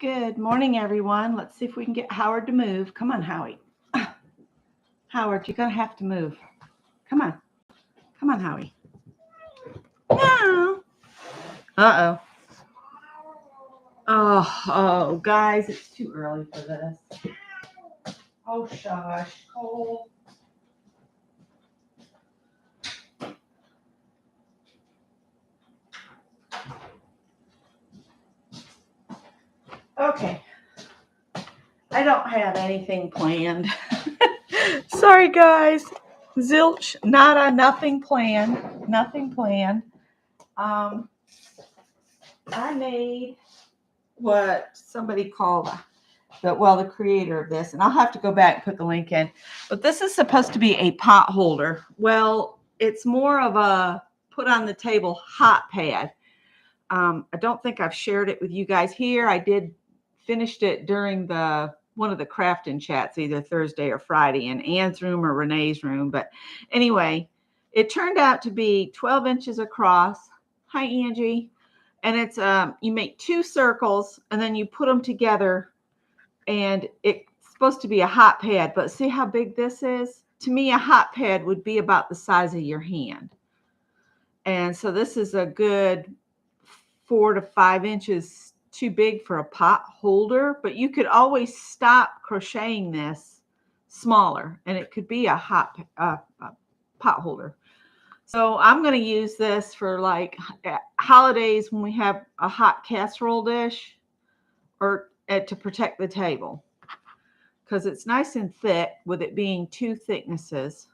Good morning, everyone. Let's see if we can get Howard to move. Come on, Howie. Howard, you're going to have to move. Come on. Come on, Howie. No. Uh-oh. Oh, guys, it's too early for this. Oh, shush. Cole. Okay. I don't have anything planned. Sorry, guys. Zilch, nada, nothing planned. Nothing planned. I made what somebody called the creator of this, and I'll have to go back and put the link in. But this is supposed to be a pot holder. Well, it's more of a put on the table hot pad. I don't think I've shared it with you guys here. I did finished it during one of the crafting chats, either Thursday or Friday in Ann's room or Renee's room. But anyway, it turned out to be 12 inches across. Hi, Angie. And it's you make two circles and then you put them together, and it's supposed to be a hot pad. But see how big this is? To me, a hot pad would be about the size of your hand. And so this is a good 4 to 5 inches too big for a pot holder, but you could always stop crocheting this smaller and it could be a pot holder. So I'm going to use this for like holidays when we have a hot casserole dish, or to protect the table, because it's nice and thick with it being two thicknesses.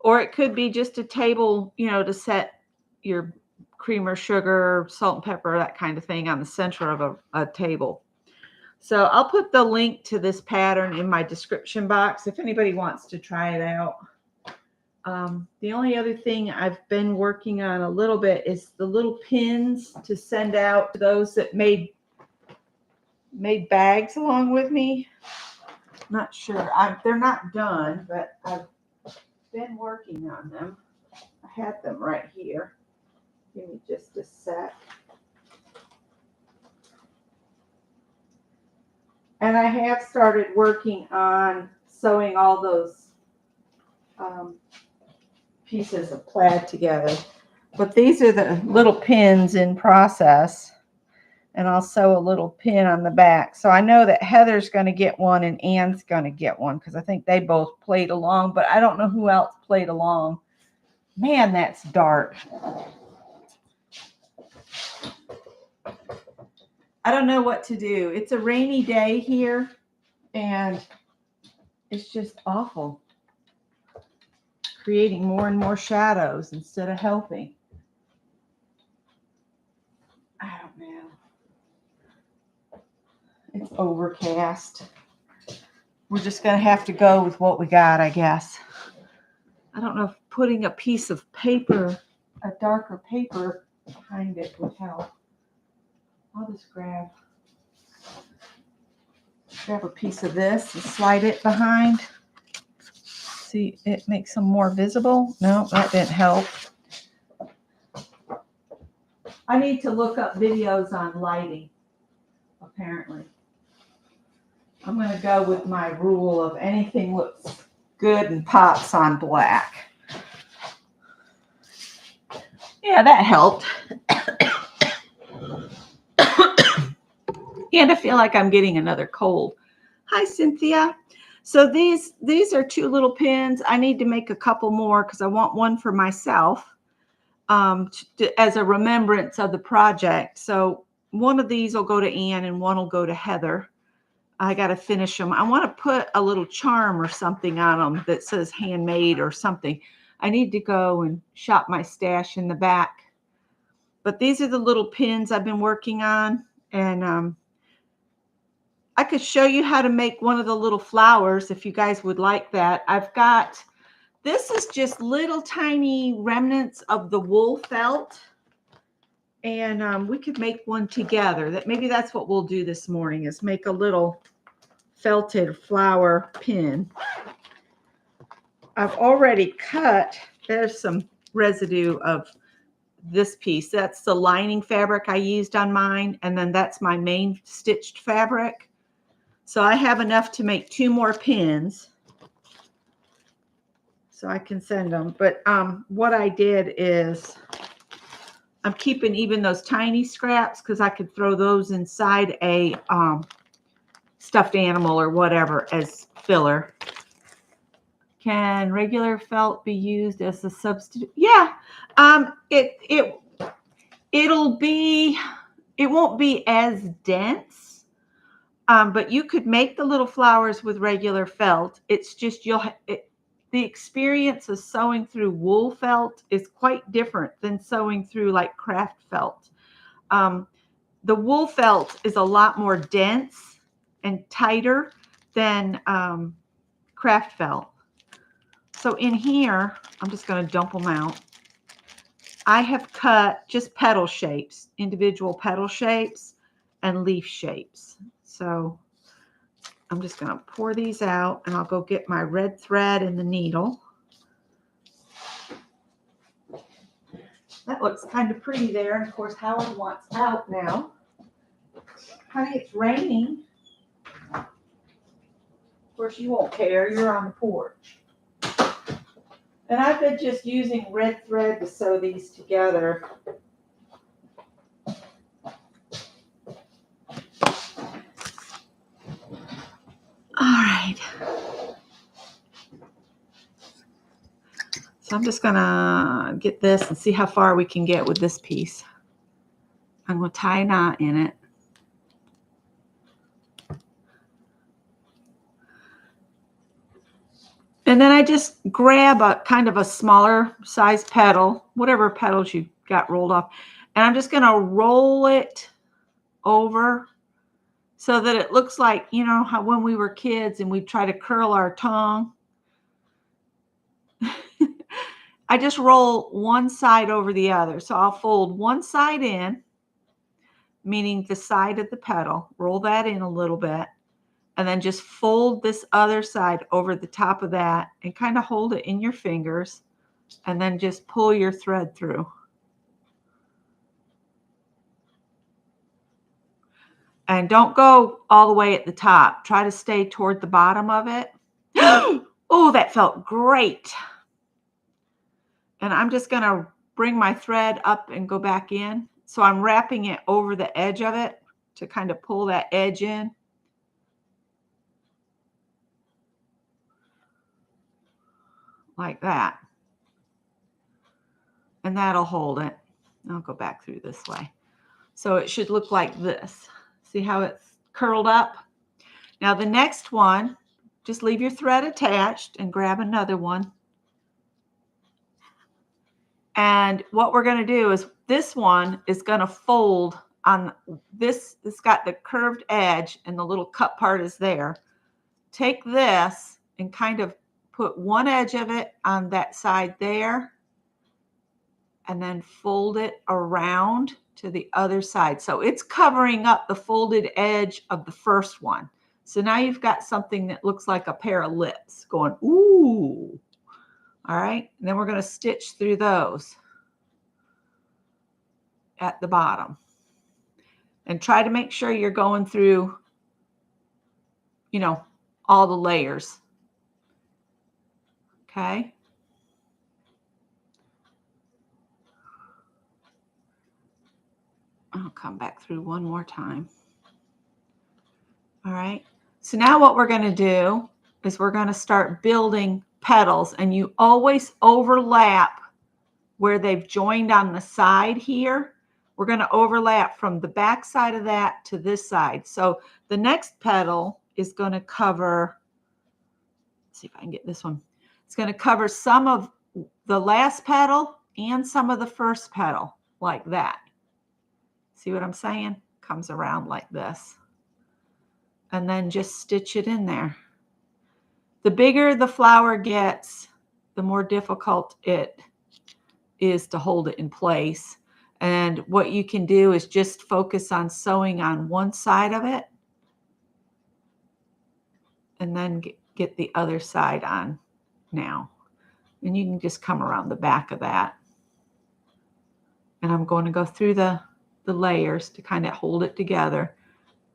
Or it could be just a table, to set your creamer, sugar, salt and pepper, that kind of thing on the center of a table. So I'll put the link to this pattern in my description box if anybody wants to try it out. The only other thing I've been working on a little bit is the little pins to send out to those that made bags along with me. Not sure. They're not done, but I've been working on them. I had them right here. Give me just a sec. And I have started working on sewing all those pieces of plaid together. But these are the little pins in process. And I'll sew a little pin on the back. So I know that Heather's going to get one and Ann's going to get one, because I think they both played along. But I don't know who else played along. Man, that's dark. I don't know what to do. It's a rainy day here, and it's just awful. Creating more and more shadows instead of helping. I don't know. It's overcast. We're just going to have to go with what we got, I guess. I don't know if putting a piece of paper, a darker paper behind it would help. I'll just grab a piece of this and slide it behind. See, it makes them more visible. No, that didn't help. I need to look up videos on lighting, apparently. I'm going to go with my rule of anything looks good and pops on black. Yeah, that helped. And I feel like I'm getting another cold. Hi, Cynthia. So these are two little pins. I need to make a couple more because I want one for myself as a remembrance of the project. So one of these will go to Ann and one will go to Heather. I got to finish them. I want to put a little charm or something on them that says handmade or something. I need to go and shop my stash in the back. But these are the little pins I've been working on. And I could show you how to make one of the little flowers if you guys would like that. This is just little tiny remnants of the wool felt. And we could make one together. Maybe that's what we'll do this morning, is make a little felted flower pin. I've already cut. There's some residue of this piece. That's the lining fabric I used on mine. And then that's my main stitched fabric. So I have enough to make 2 more pins. So I can send them. But what I did is I'm keeping even those tiny scraps because I could throw those inside a stuffed animal or whatever as filler. Can regular felt be used as a substitute? Yeah. It won't be as dense. But you could make the little flowers with regular felt. It's just the experience of sewing through wool felt is quite different than sewing through like craft felt. The wool felt is a lot more dense and tighter than craft felt. So in here, I'm just going to dump them out. I have cut just petal shapes, individual petal shapes and leaf shapes. So I'm just going to pour these out and I'll go get my red thread and the needle. That looks kind of pretty there. And of course, Howard wants out now. Honey, it's raining. Of course, you won't care. You're on the porch. And I've been just using red thread to sew these together. All right. So I'm just going to get this and see how far we can get with this piece. I'm going to tie a knot in it. And then I just grab a kind of a smaller size petal, whatever petals you got rolled off. And I'm just going to roll it over so that it looks like, you know, how when we were kids and we'd try to curl our tongue. I just roll one side over the other. So I'll fold one side in, meaning the side of the petal, roll that in a little bit, and then just fold this other side over the top of that and kind of hold it in your fingers and then just pull your thread through. And don't go all the way at the top. Try to stay toward the bottom of it. Oh, that felt great. And I'm just going to bring my thread up and go back in. So I'm wrapping it over the edge of it to kind of pull that edge in. Like that. And that'll hold it. I'll go back through this way. So it should look like this. See how it's curled up? Now the next one, just leave your thread attached and grab another one. And what we're going to do is this one is going to fold on this. It's got the curved edge and the little cut part is there. Take this and kind of put one edge of it on that side there and then fold it around to the other side. So it's covering up the folded edge of the first one. So now you've got something that looks like a pair of lips going, ooh. All right, and then we're going to stitch through those at the bottom. And try to make sure you're going through, you know, all the layers. Okay. I'll come back through one more time. All right. So now what we're going to do is we're going to start building petals, and you always overlap where they've joined on the side here. We're going to overlap from the back side of that to this side. So the next petal is going to cover, let's see if I can get this one. It's going to cover some of the last petal and some of the first petal like that. See what I'm saying? Comes around like this. And then just stitch it in there. The bigger the flower gets, the more difficult it is to hold it in place. And what you can do is just focus on sewing on one side of it and then get the other side on now. And you can just come around the back of that And I'm going to go through the layers to kind of hold it together.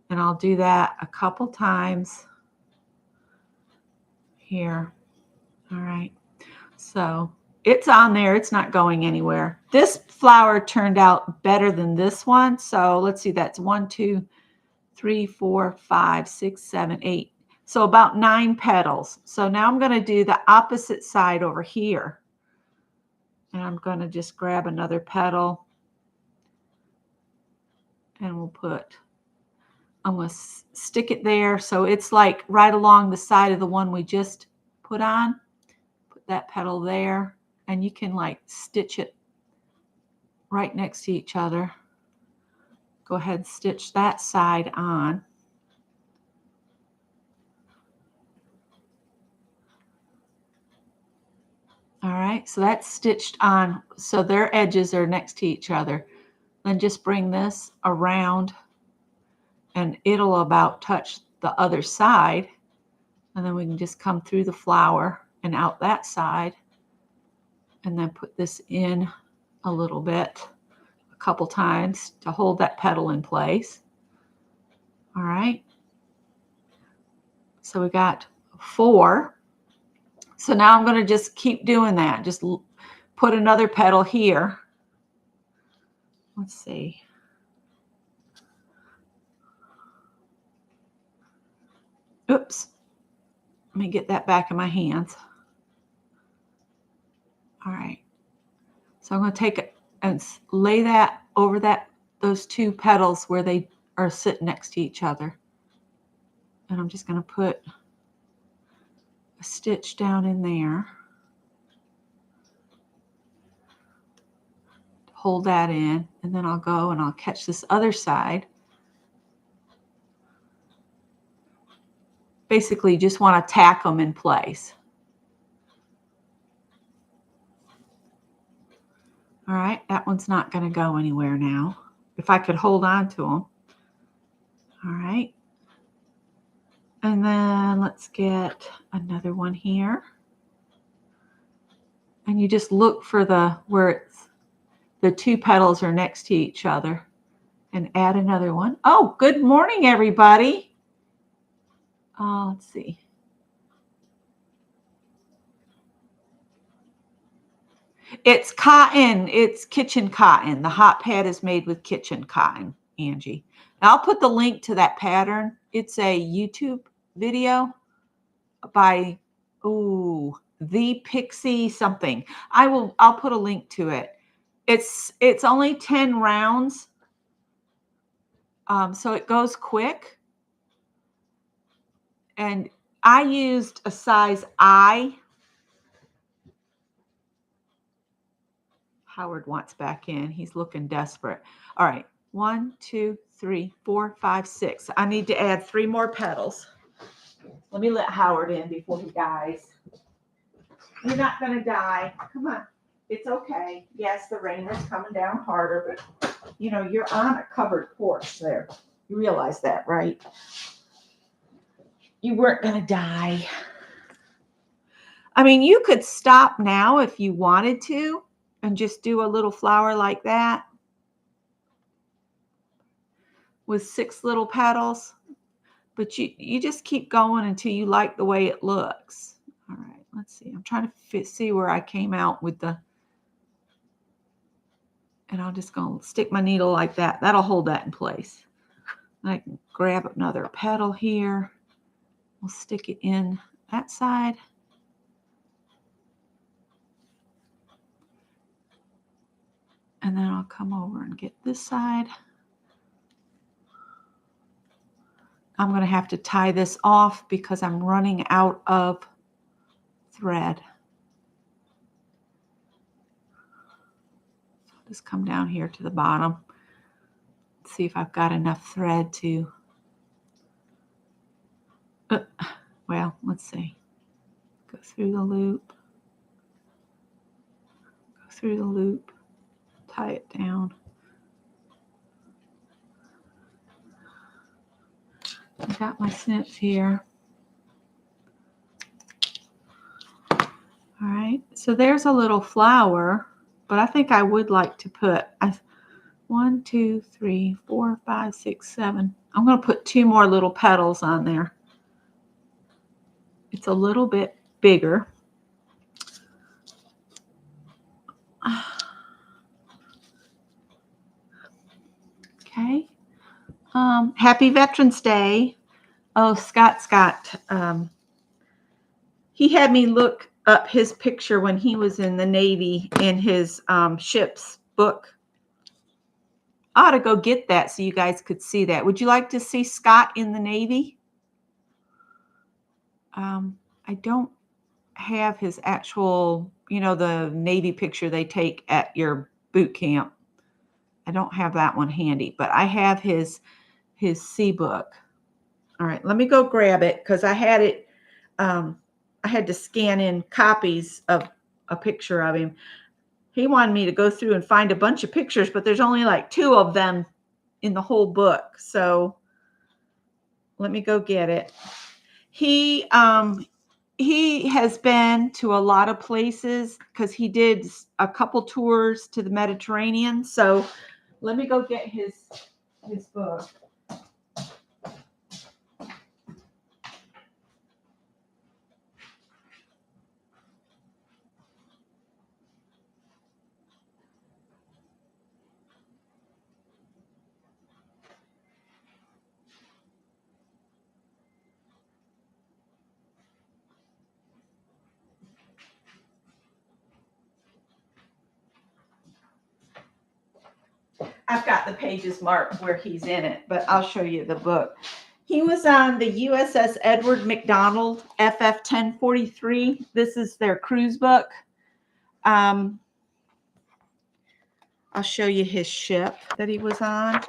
And I'll do that a couple times here. All right. So it's on there. It's not going anywhere. This flower turned out better than this one. So let's see. That's 1, 2, 3, 4, 5, 6, 7, 8. So about 9 petals. So now I'm going to do the opposite side over here. And I'm going to just grab another petal. And we'll put, I'm going to stick it there. So it's like right along the side of the one we just put on. Put that petal there. And you can like stitch it right next to each other. Go ahead and stitch that side on. All right, so that's stitched on, so their edges are next to each other. Then just bring this around and it'll about touch the other side. And then we can just come through the flower and out that side. And then put this in a little bit, a couple times to hold that petal in place. All right. So we got 4. So now I'm going to just keep doing that. Just put another petal here. Let's see. Oops. Let me get that back in my hands. All right. So I'm going to take it and lay that over those 2 petals where they are sitting next to each other. And I'm just going to put a stitch down in there. Hold that in, and then I'll go and I'll catch this other side. Basically, you just want to tack them in place. All right, that one's not going to go anywhere now. If I could hold on to them. All right. And then let's get another one here. And you just look for where the 2 petals are next to each other and add another one. Oh, good morning, everybody. Let's see. It's cotton. It's kitchen cotton. The hot pad is made with kitchen cotton, Angie. Now I'll put the link to that pattern. It's a YouTube video by the Pixie something. I'll put a link to it. It's only 10 rounds. So it goes quick. And I used a size I. Howard wants back in. He's looking desperate. All right. 1, 2, 3, 4, 5, 6. I need to add 3 more petals. Let me let Howard in before he dies. You're not going to die. Come on. It's okay. Yes, the rain is coming down harder, but you know, you're on a covered porch there. You realize that, right? You weren't going to die. I mean, you could stop now if you wanted to and just do a little flower like that with 6 little petals. But you just keep going until you like the way it looks. All right, let's see. I'm trying to see where I came out with and I'm just going to stick my needle like that. That'll hold that in place. I can grab another petal here. We'll stick it in that side. And then I'll come over and get this side. I'm going to have to tie this off because I'm running out of thread. So just come down here to the bottom. See if I've got enough thread to, well, let's see. Go through the loop. Go through the loop. Tie it down. I got my snips here. All right, so there's a little flower. But I think I would like to put 1, 2, 3, 4, 5, 6, 7. I'm going to put 2 more little petals on there. It's a little bit bigger. Okay. Happy Veterans Day. Oh, Scott. He had me look up his picture when he was in the Navy in his ship's book. I ought to go get that so you guys could see that. Would you like to see Scott in the Navy? I don't have his actual, the Navy picture they take at your boot camp. I don't have that one handy, but I have his sea book. All right, let me go grab it because I had it. I had to scan in copies of a picture of him. He wanted me to go through and find a bunch of pictures, but there's only like 2 of them in the whole book. So let me go get it. He has been to a lot of places because he did a couple tours to the Mediterranean. So let me go get his book. I've got the pages marked where he's in it, but I'll show you the book. He was on the USS Edward McDonald FF 1043. This is their cruise book. I'll show you his ship that he was on.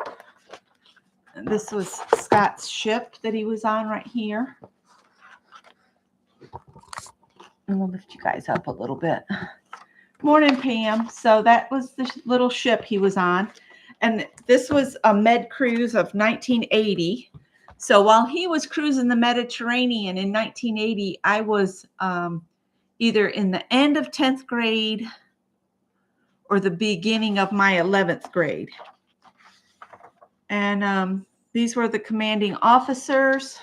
This was Scott's ship that he was on right here. And we'll lift you guys up a little bit. Morning, Pam. So that was the little ship he was on. And this was a med cruise of 1980. So while he was cruising the Mediterranean in 1980, I was either in the end of 10th grade or the beginning of my 11th grade. And these were the commanding officers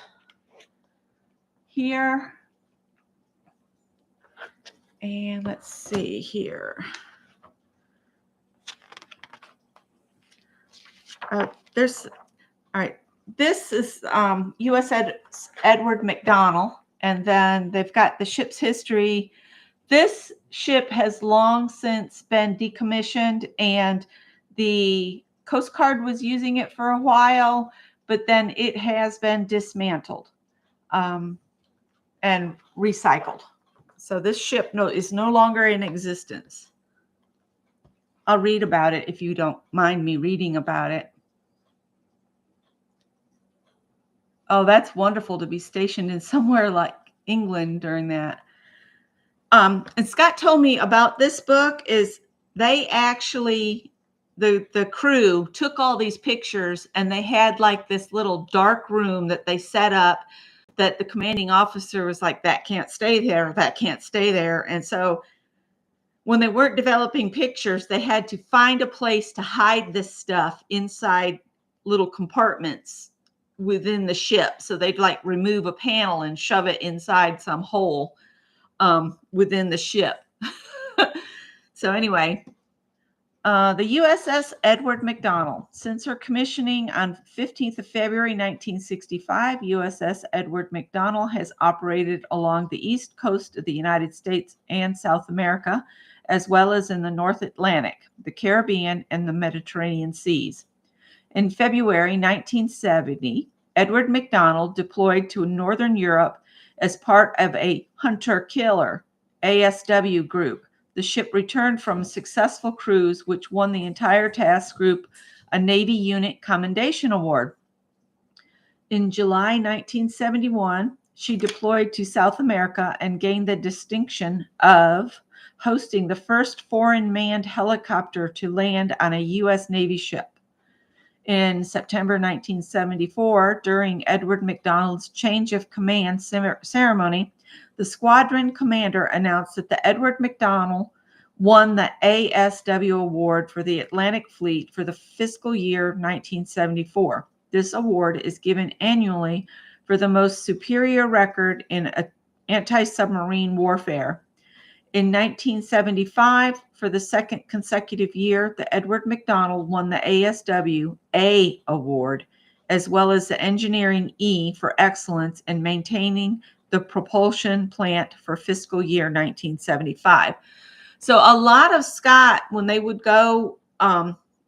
here. And let's see here. All right. This is USS Edward McDonald, and then they've got the ship's history. This ship has long since been decommissioned, and the Coast Guard was using it for a while, but then it has been dismantled and recycled. So this ship is no longer in existence. I'll read about it if you don't mind me reading about it. Oh, that's wonderful to be stationed in somewhere like England during that. And Scott told me about this book is they actually, the crew took all these pictures and they had like this little dark room that they set up that the commanding officer was like, that can't stay there, that can't stay there. And so when they weren't developing pictures, they had to find a place to hide this stuff inside little compartments within the ship. So they'd like remove a panel and shove it inside some hole within the ship. So anyway, the USS Edward McDonald. Since her commissioning on 15th of February 1965, USS Edward McDonald has operated along the east coast of the United States and South America, as well as in the North Atlantic, the Caribbean, and the Mediterranean Seas. In February 1970, Edward McDonald deployed to Northern Europe as part of a hunter-killer ASW group. The ship returned from a successful cruise, which won the entire task group a Navy Unit Commendation Award. In July 1971, she deployed to South America and gained the distinction of hosting the first foreign manned helicopter to land on a U.S. Navy ship. In September 1974, during Edward McDonald's change of command ceremony, the squadron commander announced that the Edward McDonald won the ASW Award for the Atlantic Fleet for the fiscal year 1974. This award is given annually for the most superior record in anti-submarine warfare. In 1975, for the second consecutive year, the Edward McDonnell won the ASW A Award, as well as the Engineering E for excellence in maintaining the propulsion plant for fiscal year 1975. So a lot of Scott, when they would go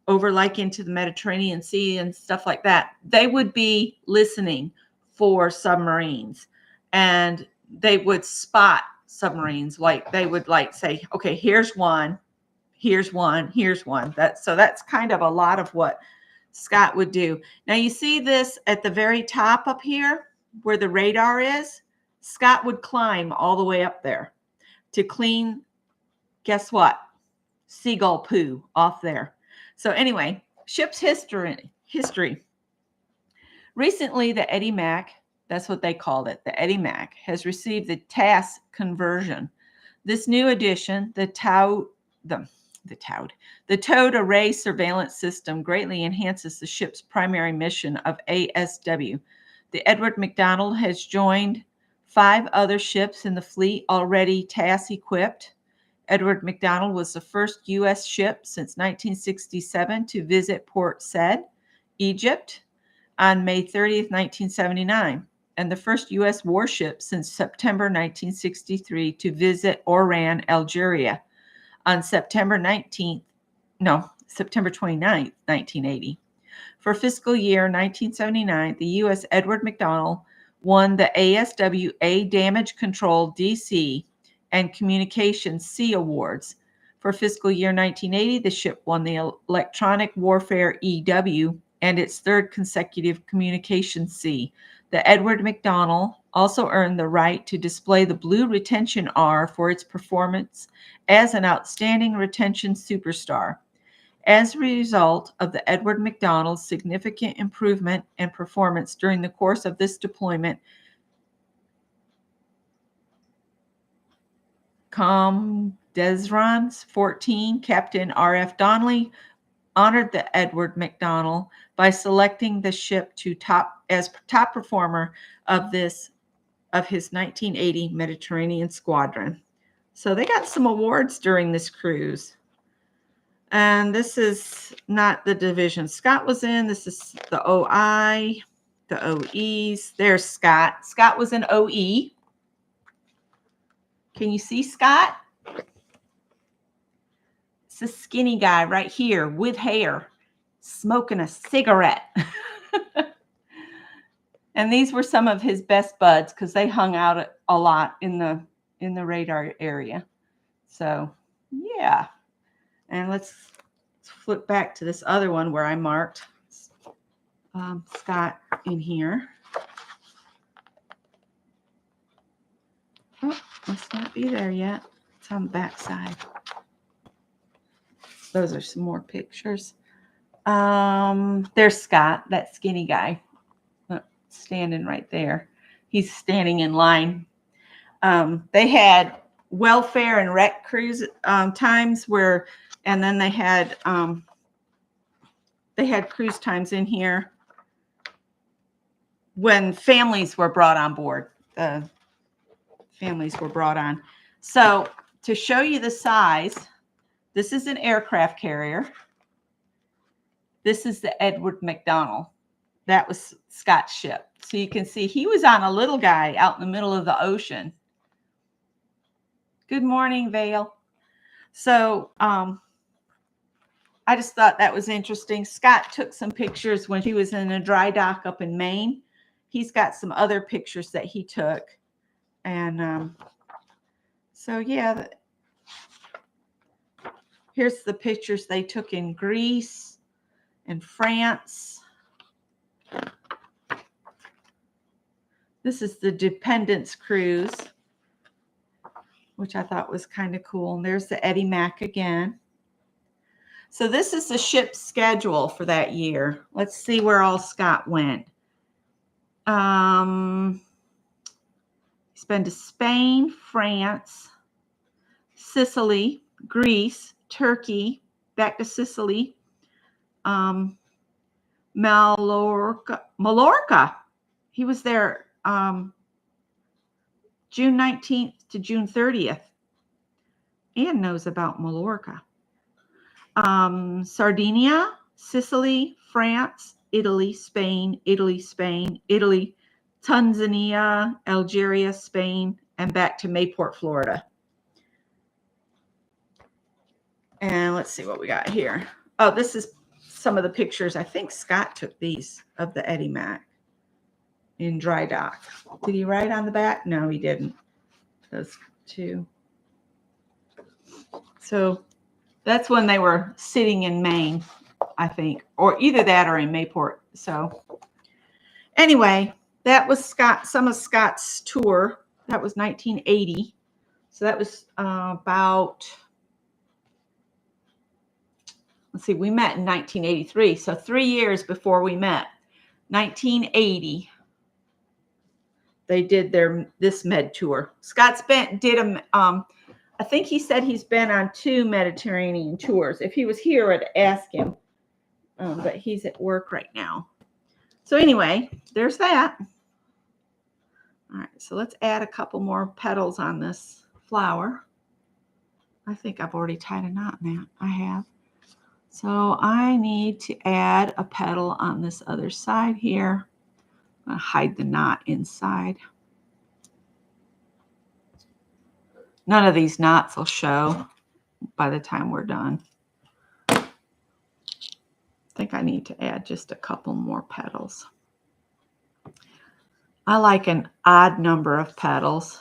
over like into the Mediterranean Sea and stuff like that, they would be listening for submarines, and they would spot submarines. Like they would like say, okay, here's one, here's one, here's one. That's kind of a lot of what Scott would do. Now you see this at the very top up here where the radar is. Scott would climb all the way up there to clean, guess what? Seagull poo off there. So anyway, ship's history. Recently, the Eddie Mac, that's what they called it, the Eddie Mac, has received the TAS conversion. This new addition, the towed array surveillance system, greatly enhances the ship's primary mission of ASW. The Edward McDonnell has joined 5 other ships in the fleet already TAS equipped. Edward McDonnell was the first U.S. ship since 1967 to visit Port Said, Egypt, on May 30th, 1979, and the first U.S. warship since September 1963 to visit Oran, Algeria, on September 29th, 1980. For fiscal year 1979, the U.S. Edward McDonnell won the ASW A Damage Control DC and Communications C awards. For fiscal year 1980, the ship won the Electronic Warfare EW and its third consecutive Communications C. The Edward McDonnell also earned the right to display the blue retention R for its performance as an outstanding retention superstar. As a result of the Edward McDonnell's significant improvement and performance during the course of this deployment, Desrons 14 Captain R.F. Donnelly honored the Edward McDonnell by selecting the ship as top performer of his 1980 Mediterranean Squadron. So they got some awards during this cruise. And this is not the division Scott was in. This is the OI, the OEs. There's Scott. Scott was in OE. Can you see Scott? It's a skinny guy right here with hair, smoking a cigarette. And these were some of his best buds because they hung out a lot in the radar area. So yeah. And let's flip back to this other one where I marked Scott in here. Oh, must not be there yet. It's on the back side. Those are some more pictures. There's Scott, that skinny guy, standing right there. He's standing in line. They had welfare and rec cruise times where, and then they had cruise times in here when families were brought on board. The families were brought on. So to show you the size, this is an aircraft carrier. This is the Edward McDonnell. That was Scott's ship. So you can see he was on a little guy out in the middle of the ocean. Good morning, Vale. So I just thought that was interesting. Scott took some pictures when he was in a dry dock up in Maine. He's got some other pictures that he took. And so, yeah, here's the pictures they took in Greece and France. This is the Dependence Cruise, which I thought was kind of cool. And there's the Eddie Mac again. So this is the ship's schedule for that year. Let's see where all Scott went. He's been to Spain, France, Sicily, Greece, Turkey, back to Sicily, Mallorca. He was there June 19th to June 30th. Anne knows about Mallorca. Sardinia, Sicily, France, Italy, Spain, Tanzania, Algeria, Spain, and back to Mayport, Florida. And let's see what we got here. Oh, this is some of the pictures. I think Scott took these of the Eddie Mac in dry dock. Did he write on the back? No, he didn't. Those two. So that's when they were sitting in Maine, I think, or either that or in Mayport. So anyway, that was some of Scott's tour. That was 1980. So that was about, let's see, we met in 1983. So 3 years before we met, 1980, they did this med tour. Scott did I think he said he's been on 2 Mediterranean tours. If he was here, I'd ask him, but he's at work right now. So anyway, there's that. All right, so let's add a couple more petals on this flower. I think I've already tied a knot in that. I have. So I need to add a petal on this other side here. I'm going to hide the knot inside. None of these knots will show by the time we're done. I think I need to add just a couple more petals. I like an odd number of petals.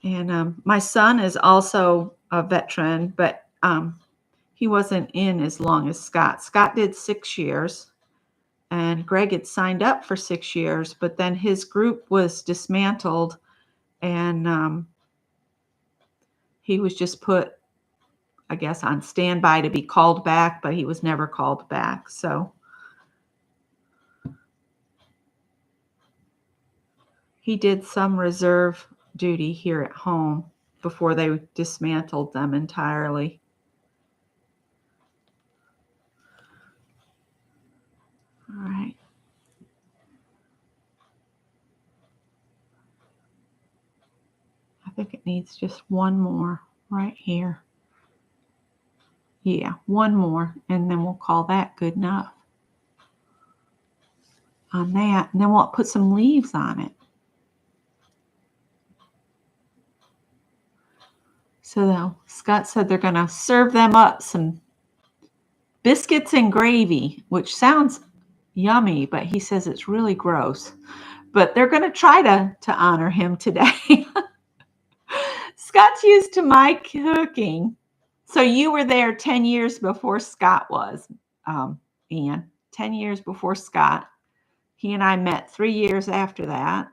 And my son is also a veteran, but he wasn't in as long as Scott. Scott did 6 years, and Greg had signed up for 6 years, but then his group was dismantled, and he was just put, I guess, on standby to be called back, but he was never called back. So he did some reserve duty here at home before they dismantled them entirely. All right. I think it needs just one more right here. Yeah, one more, and then we'll call that good enough on that. And then we'll put some leaves on it. So Scott said they're going to serve them up some biscuits and gravy, which sounds yummy, but he says it's really gross. But they're going to try to honor him today. Scott's used to my cooking. So you were there 10 years before Scott was, Anne. 10 years before Scott. He and I met 3 years after that.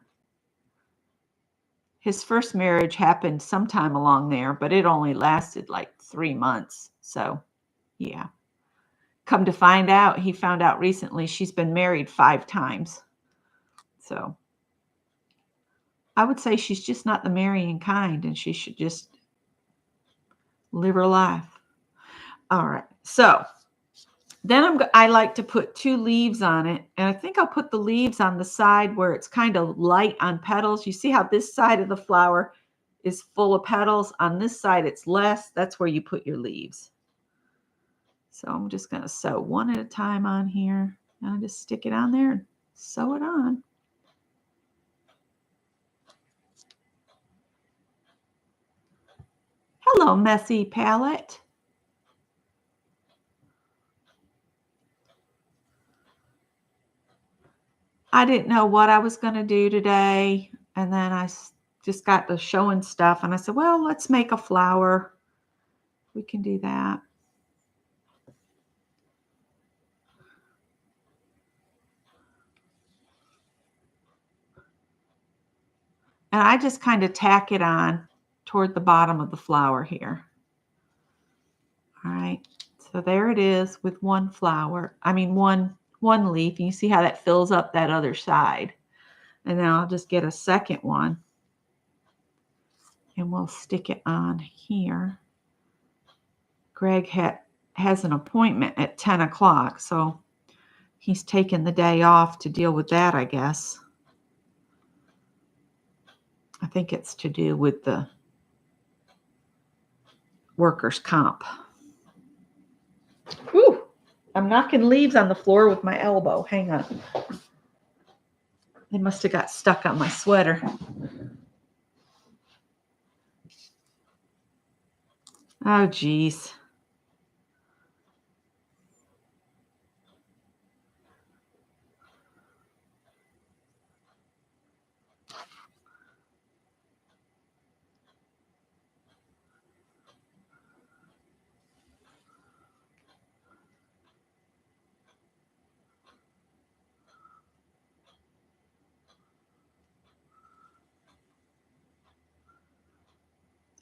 His first marriage happened sometime along there, but it only lasted like 3 months. So, yeah. Come to find out, he found out recently she's been married 5 times. So, I would say she's just not the marrying kind, and she should just live her life. All right. So, then I like to put 2 leaves on it, and I think I'll put the leaves on the side where it's kind of light on petals. You see how this side of the flower is full of petals? On this side, it's less. That's where you put your leaves. So I'm just going to sew one at a time on here. And I'll just stick it on there and sew it on. Hello, messy palette. I didn't know what I was going to do today. And then I just got to showing stuff. And I said, well, let's make a flower. We can do that. And I just kind of tack it on toward the bottom of the flower here. All right. So there it is with one flower. I mean, one one leaf. And you see how that fills up that other side. And then I'll just get a second one. And we'll stick it on here. Greg has an appointment at 10 o'clock, so he's taken the day off to deal with that, I guess. I think it's to do with the workers' comp. Whew! I'm knocking leaves on the floor with my elbow. Hang on. They must have got stuck on my sweater. Oh, geez.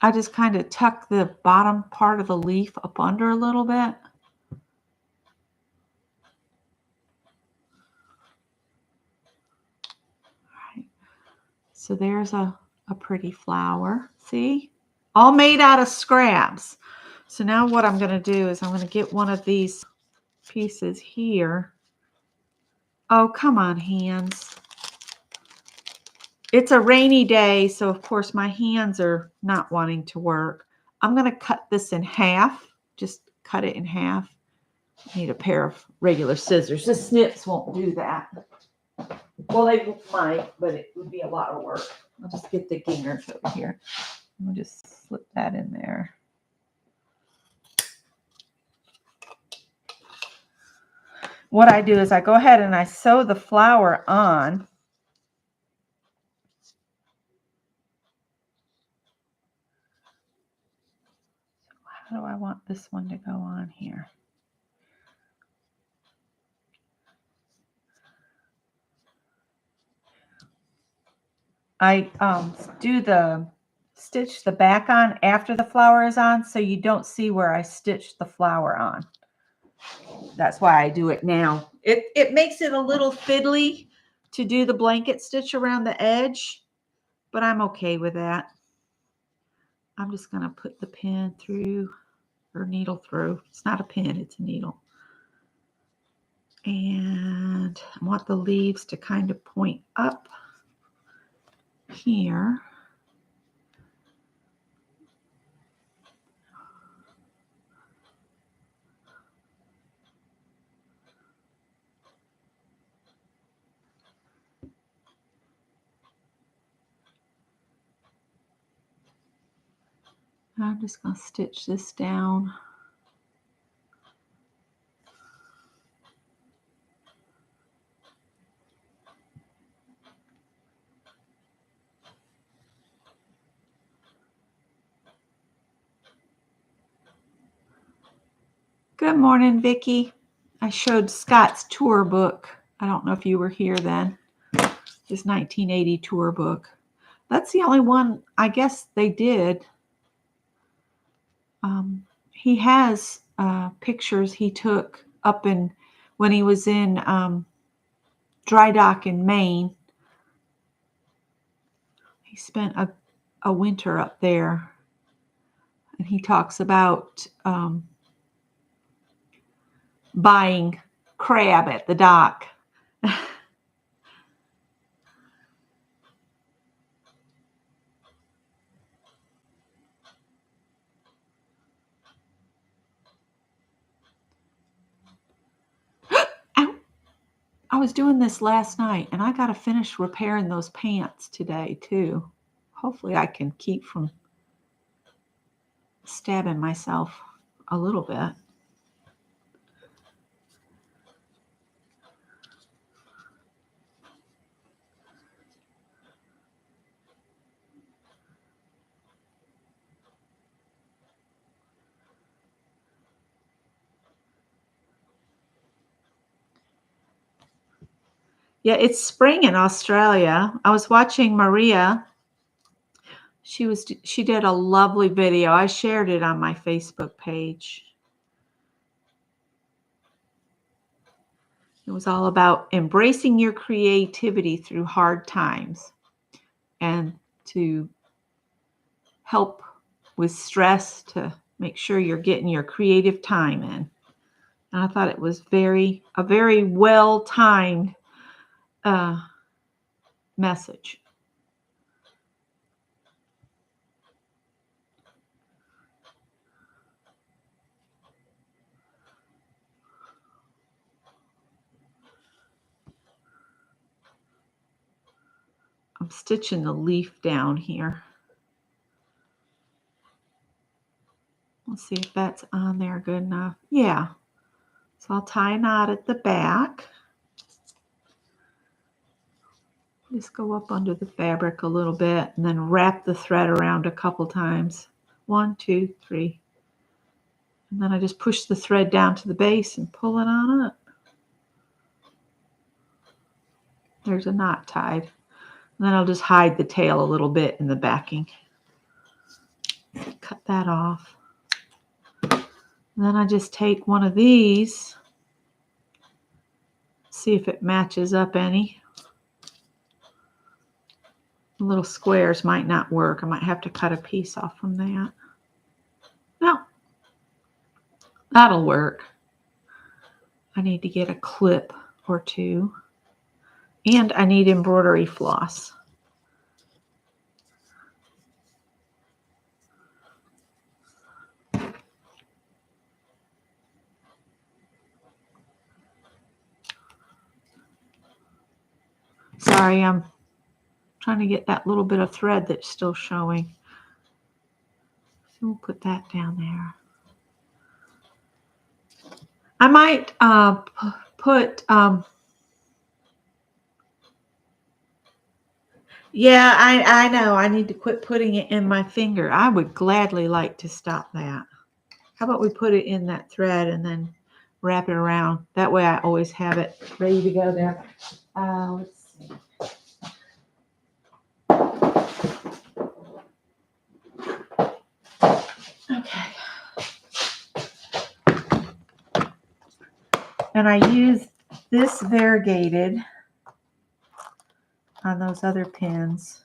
I just kind of tuck the bottom part of the leaf up under a little bit. All right. So there's a pretty flower. See? All made out of scraps. So now what I'm going to do is I'm going to get one of these pieces here. Oh, come on, hands. It's a rainy day, so of course my hands are not wanting to work. I'm going to cut this in half. Just cut it in half. I need a pair of regular scissors. The snips won't do that. Well, they might, but it would be a lot of work. I'll just get the gingers over here. We'll just slip that in there. What I do is I go ahead and I sew the flower on. How do I want this one to go on here? I do the stitch the back on after the flower is on, so you don't see where I stitched the flower on. That's why I do it now. It makes it a little fiddly to do the blanket stitch around the edge, but I'm okay with that. I'm just going to put the pin through, or needle through. It's not a pin, it's a needle. And I want the leaves to kind of point up here. I'm just going to stitch this down. Good morning, Vicki. I showed Scott's tour book. I don't know if you were here then. His 1980 tour book. That's the only one I guess they did. He has pictures he took up in when he was in dry dock in Maine. He spent a winter up there, and he talks about buying crab at the dock. I was doing this last night, and I got to finish repairing those pants today, too. Hopefully I can keep from stabbing myself a little bit. Yeah, it's spring in Australia. I was watching Maria. She did a lovely video. I shared it on my Facebook page. It was all about embracing your creativity through hard times and to help with stress, to make sure you're getting your creative time in. And I thought it was a very well-timed message. I'm stitching the leaf down here. Let's see if that's on there good enough. Yeah. So I'll tie a knot at the back. Just go up under the fabric a little bit and then wrap the thread around a couple times. 1, 2, 3. And then I just push the thread down to the base and pull it on up. There's a knot tied. And then I'll just hide the tail a little bit in the backing. Cut that off. And then I just take one of these, see if it matches up any. The little squares might not work. I might have to cut a piece off from that. No, that'll work. I need to get a clip or two. And I need embroidery floss. Sorry, I'm trying to get that little bit of thread that's still showing. So we'll put that down there. I might put, yeah, I know. I need to quit putting it in my finger. I would gladly like to stop that. How about we put it in that thread and then wrap it around? That way I always have it ready to go there. Let's see. Okay. And I use this variegated on those other pins.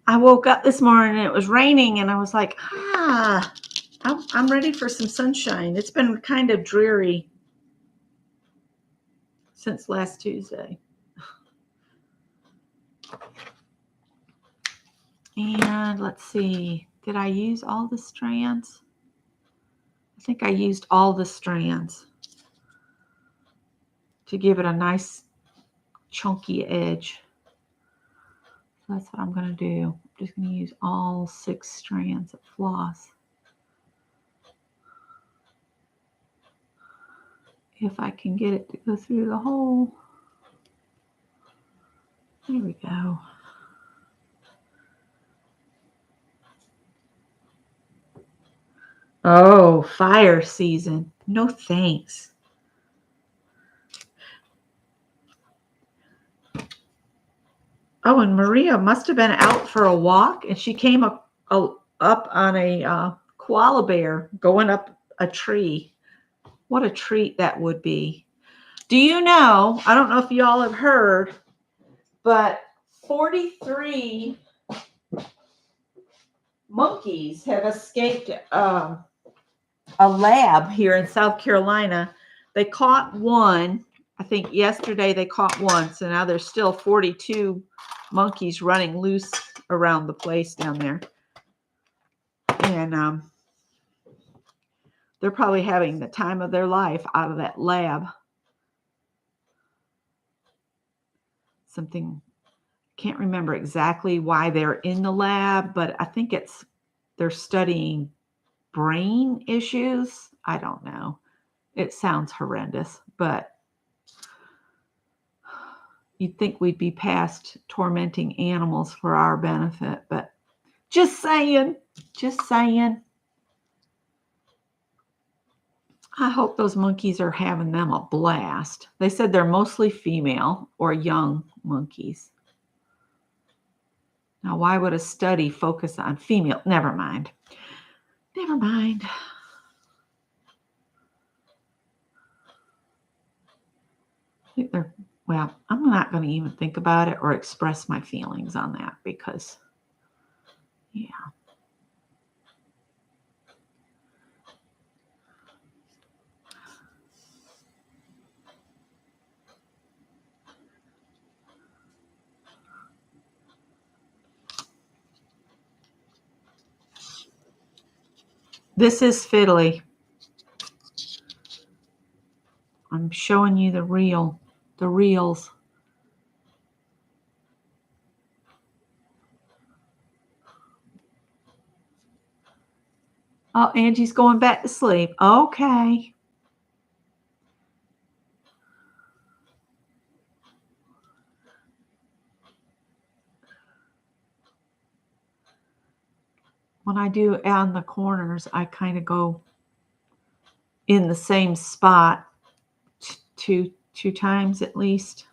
I woke up this morning and it was raining and I was like, I'm ready for some sunshine. It's been kind of dreary since last Tuesday. And let's see, did I use all the strands? I think I used all the strands to give it a nice chunky edge. So that's what I'm going to do. I'm just going to use all 6 strands of floss. If I can get it to go through the hole. There we go. Oh, fire season. No thanks. Oh, and Maria must have been out for a walk, and she came up on a koala bear going up a tree. What a treat that would be. Do you know, I don't know if y'all have heard, but 43 monkeys have escaped a lab here in South Carolina. They caught one. I think yesterday they caught one. So now there's still 42 monkeys running loose around the place down there. And they're probably having the time of their life out of that lab. Something, can't remember exactly why they're in the lab, but I think they're studying brain issues. I don't know. It sounds horrendous, but you'd think we'd be past tormenting animals for our benefit, but just saying, just saying. I hope those monkeys are having them a blast. They said they're mostly female or young monkeys. Now, why would a study focus on female? Never mind. Never mind. I think they're, well, I'm not going to even think about it or express my feelings on that because, yeah. This is fiddly. I'm showing you the reels. Oh, Angie's going back to sleep. Okay. When I do on the corners, I kind of go in the same spot two times at least.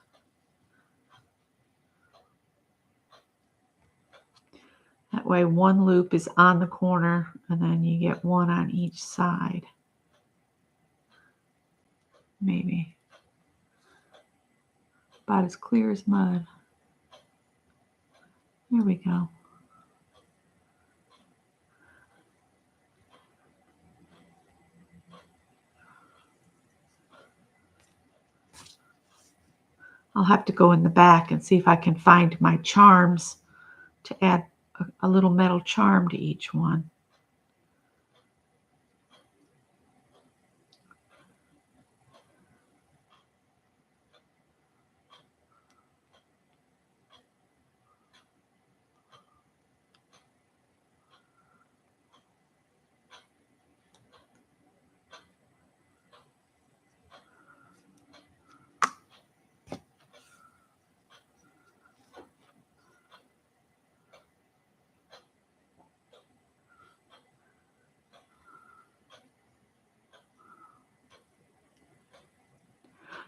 That way one loop is on the corner and then you get one on each side. Maybe. About as clear as mud. There we go. I'll have to go in the back and see if I can find my charms to add a little metal charm to each one.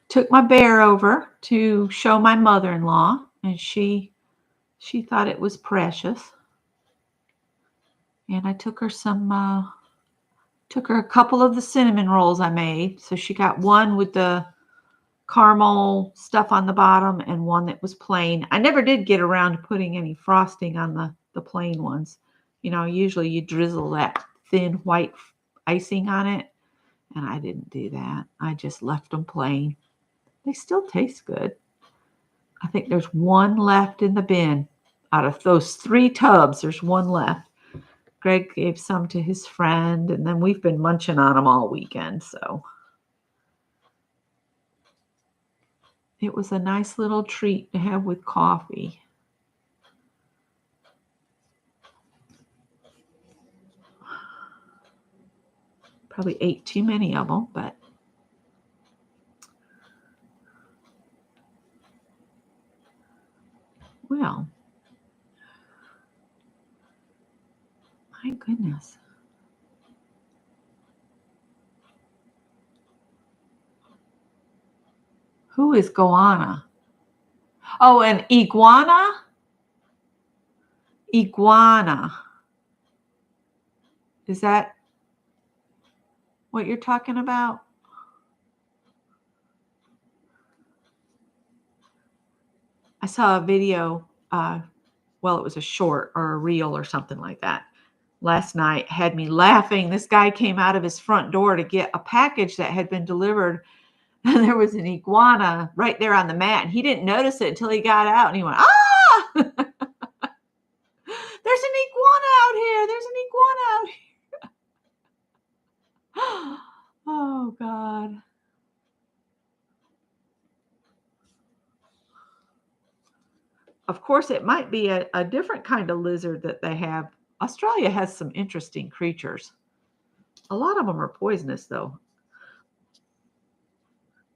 Took my bear over to show my mother-in-law, and she thought it was precious. And I took her a couple of the cinnamon rolls I made. So she got one with the caramel stuff on the bottom and one that was plain. I never did get around to putting any frosting on the plain ones. You know, usually you drizzle that thin white icing on it, and I didn't do that. I just left them plain. They still taste good. I think there's one left in the bin. Out of those 3 tubs, there's one left. Greg gave some to his friend, and then we've been munching on them all weekend, so it was a nice little treat to have with coffee. Probably ate too many of them, but well, my goodness. Who is Goanna? Oh, an iguana? Iguana. Is that what you're talking about? I saw a video, well, it was a short or a reel or something like that. Last night had me laughing. This guy came out of his front door to get a package that had been delivered, and there was an iguana right there on the mat, and he didn't notice it until he got out, and he went, ah! There's an iguana out here. There's an iguana out here. Oh, God. Of course, it might be a different kind of lizard that they have. Australia has some interesting creatures. A lot of them are poisonous, though.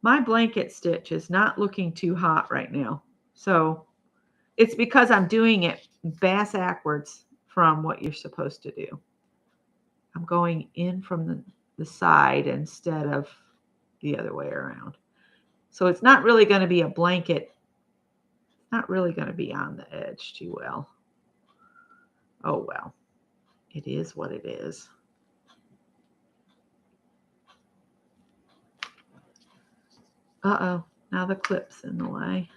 My blanket stitch is not looking too hot right now. So it's because I'm doing it backwards from what you're supposed to do. I'm going in from the side instead of the other way around. So it's not really going to be a blanket. Not really going to be on the edge too well. Oh, well. It is what it is. Uh-oh. Now the clip's in the way.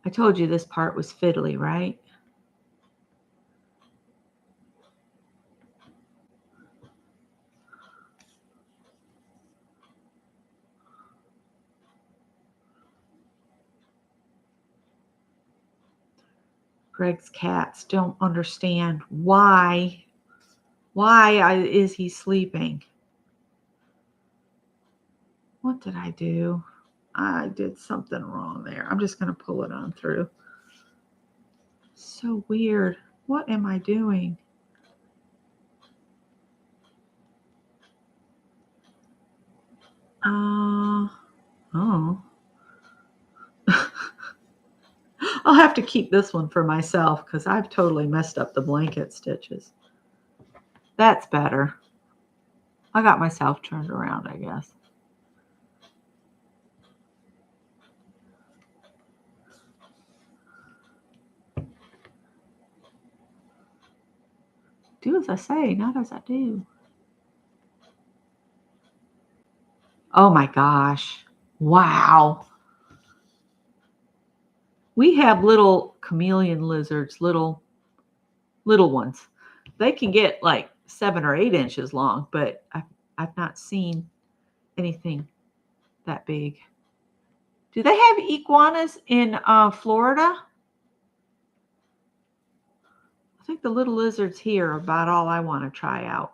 I told you this part was fiddly, right? Greg's cats don't understand why is he sleeping? What did I do? I did something wrong there. I'm just going to pull it on through. So weird. What am I doing? Oh. I'll have to keep this one for myself because I've totally messed up the blanket stitches. That's better. I got myself turned around, I guess. Do as I say, not as I do. Oh my gosh. Wow. We have little chameleon lizards, little ones. They can get like 7 or 8 inches long, but I've not seen anything that big. Do they have iguanas in Florida? I think the little lizards here are about all I want to try out.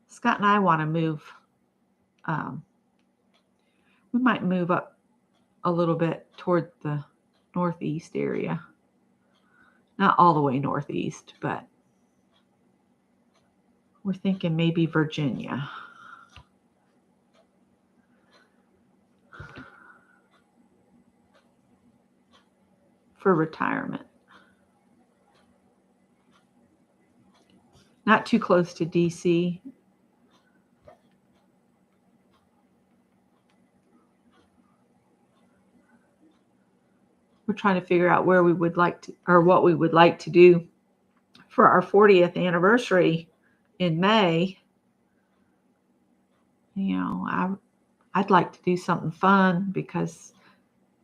Scott and I want to move. We might move up a little bit toward the northeast area. Not all the way northeast, but we're thinking maybe Virginia. For retirement. Not too close to DC. We're trying to figure out where we would like to, or what we would like to do for our 40th anniversary in May. You know, I'd like to do something fun because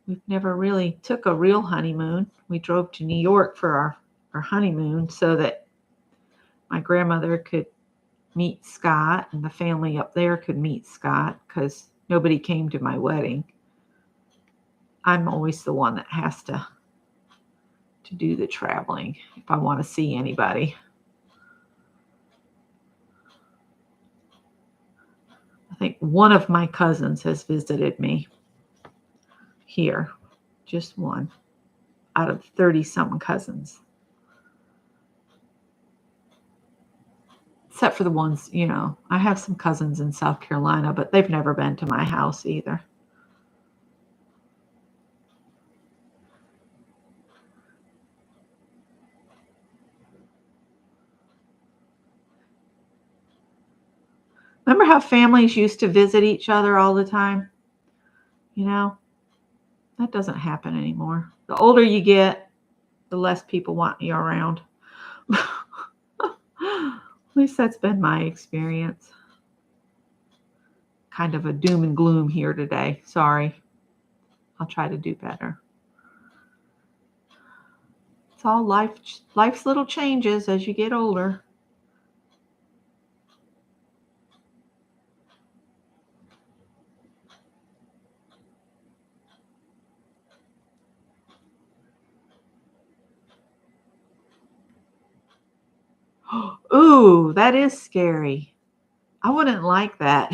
we've never really took a real honeymoon. We drove to New York for our honeymoon so that my grandmother could meet Scott and the family up there could meet Scott because nobody came to my wedding. I'm always the one that has to do the traveling if I want to see anybody. I think one of my cousins has visited me here. Just one out of 30-something cousins. Except for the ones, you know, I have some cousins in South Carolina, but they've never been to my house either. Remember how families used to visit each other all the time? You know, that doesn't happen anymore. The older you get, the less people want you around. At least that's been my experience. Kind of a doom and gloom here today. Sorry. I'll try to do better. It's all life's little changes as you get older. Ooh, that is scary. I wouldn't like that.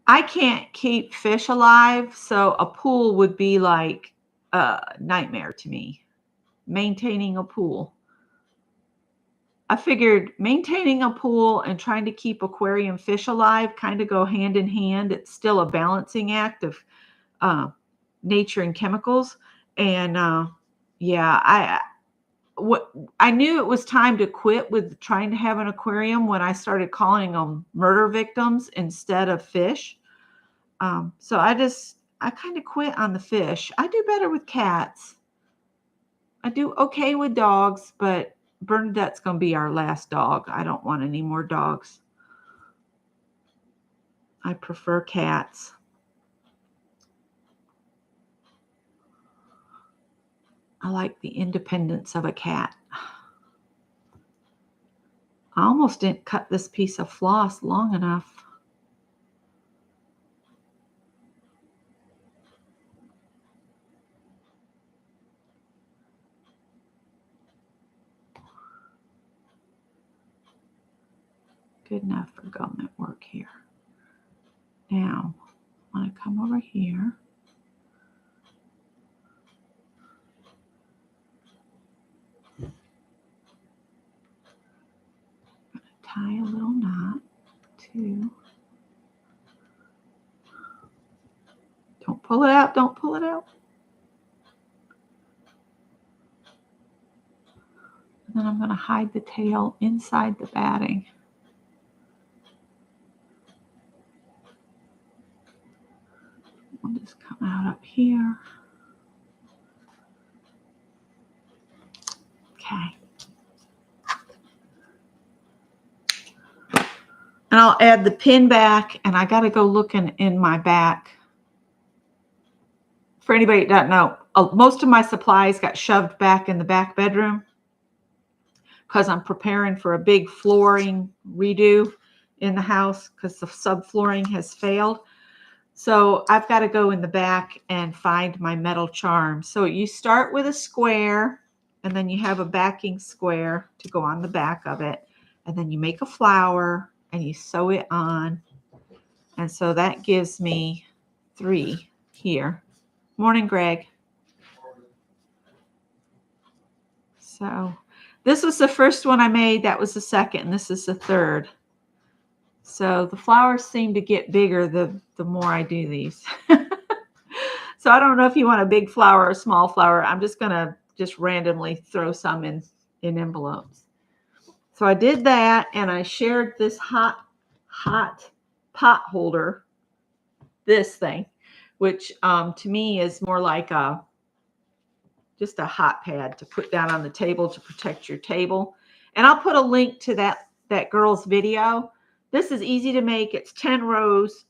I can't keep fish alive, so a pool would be like a nightmare to me. Maintaining a pool. I figured maintaining a pool and trying to keep aquarium fish alive kind of go hand in hand. It's still a balancing act of uh, nature and chemicals. And yeah, I knew it was time to quit with trying to have an aquarium when I started calling them murder victims instead of fish. So I kind of quit on the fish. I do better with cats. I do okay with dogs, but Bernadette's going to be our last dog. I don't want any more dogs. I prefer cats. I like the independence of a cat. I almost didn't cut this piece of floss long enough. Good enough for government work here. Now, I want to come over here. Tie a little knot too. Don't pull it out. Don't pull it out. And then I'm going to hide the tail inside the batting. We'll just come out up here. Okay. And I'll add the pin back, and I got to go looking in my back. For anybody that doesn't know, most of my supplies got shoved back in the back bedroom because I'm preparing for a big flooring redo in the house because the subflooring has failed. So I've got to go in the back and find my metal charms. So you start with a square, and then you have a backing square to go on the back of it. And then you make a flower and you sew it on. And so that gives me 3 here. Morning, Greg. So this was the first one I made. That was the second, and this is the third. So the flowers seem to get bigger the more I do these. So I don't know if you want a big flower or a small flower. I'm just going to just randomly throw some in envelopes. So I did that, and I shared this hot pot holder, this thing, which to me is more like just a hot pad to put down on the table to protect your table. And I'll put a link to that girl's video. This is easy to make. It's 10 rows,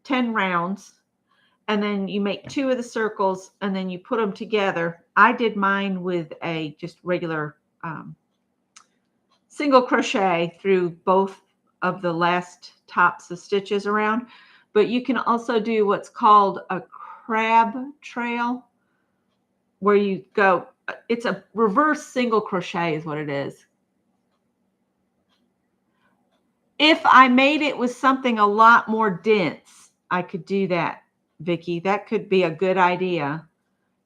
10 rounds. And then you make 2 of the circles, and then you put them together. I did mine with a just regular single crochet through both of the last tops of stitches around. But you can also do what's called a crab trail, where you go, it's a reverse single crochet is what it is. If I made it with something a lot more dense, I could do that, Vicki. That could be a good idea.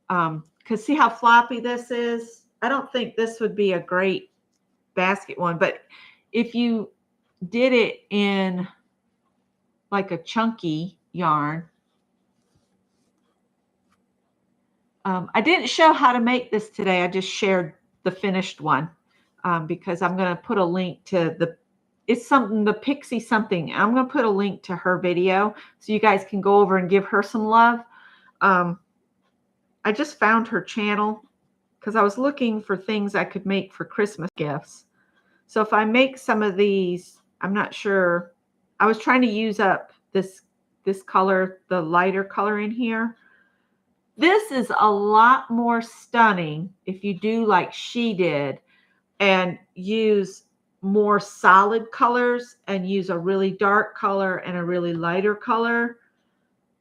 Because see how floppy this is? I don't think this would be a great basket one, but if you did it in like a chunky yarn, I didn't show how to make this today. I just shared the finished one because I'm going to put a link to the Pixie something. I'm going to put a link to her video so you guys can go over and give her some love. I just found her channel because I was looking for things I could make for Christmas gifts. So if I make some of these, I'm not sure. I was trying to use up this color, the lighter color in here. This is a lot more stunning if you do like she did and use more solid colors and use a really dark color and a really lighter color.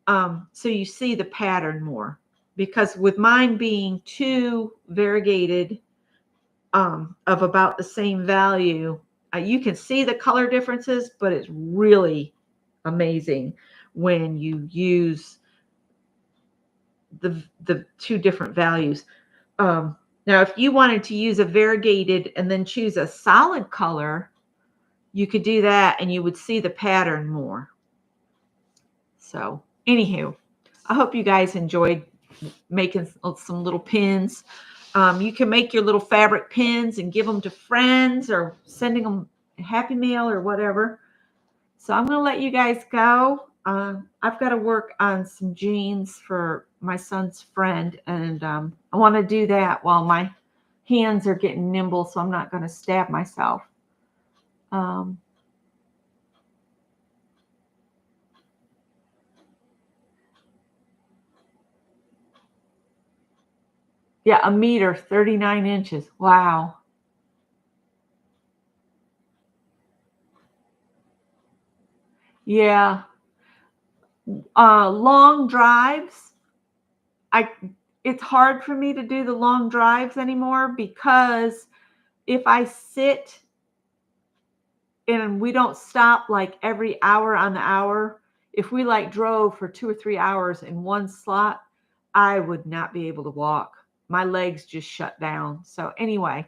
So you see the pattern more, because with mine being 2 variegated of about the same value, you can see the color differences, but it's really amazing when you use the 2 different values. Now, if you wanted to use a variegated and then choose a solid color, you could do that and you would see the pattern more. So, anywho, I hope you guys enjoyed making some little pins. You can make your little fabric pins and give them to friends or sending them a Happy Mail or whatever. So I'm going to let you guys go. I've got to work on some jeans for my son's friend, and I want to do that while my hands are getting nimble, so I'm not going to stab myself. Yeah, 1 meter, 39 inches. Wow. Yeah. Long drives. It's hard for me to do the long drives anymore because if I sit and we don't stop like every hour on the hour, if we like drove for 2 or 3 hours in one slot, I would not be able to walk. My legs just shut down. So anyway,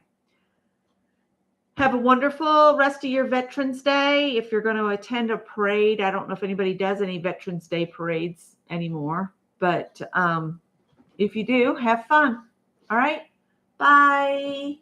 have a wonderful rest of your Veterans Day. If you're going to attend a parade, I don't know if anybody does any Veterans Day parades anymore, but if you do, have fun. All right. Bye.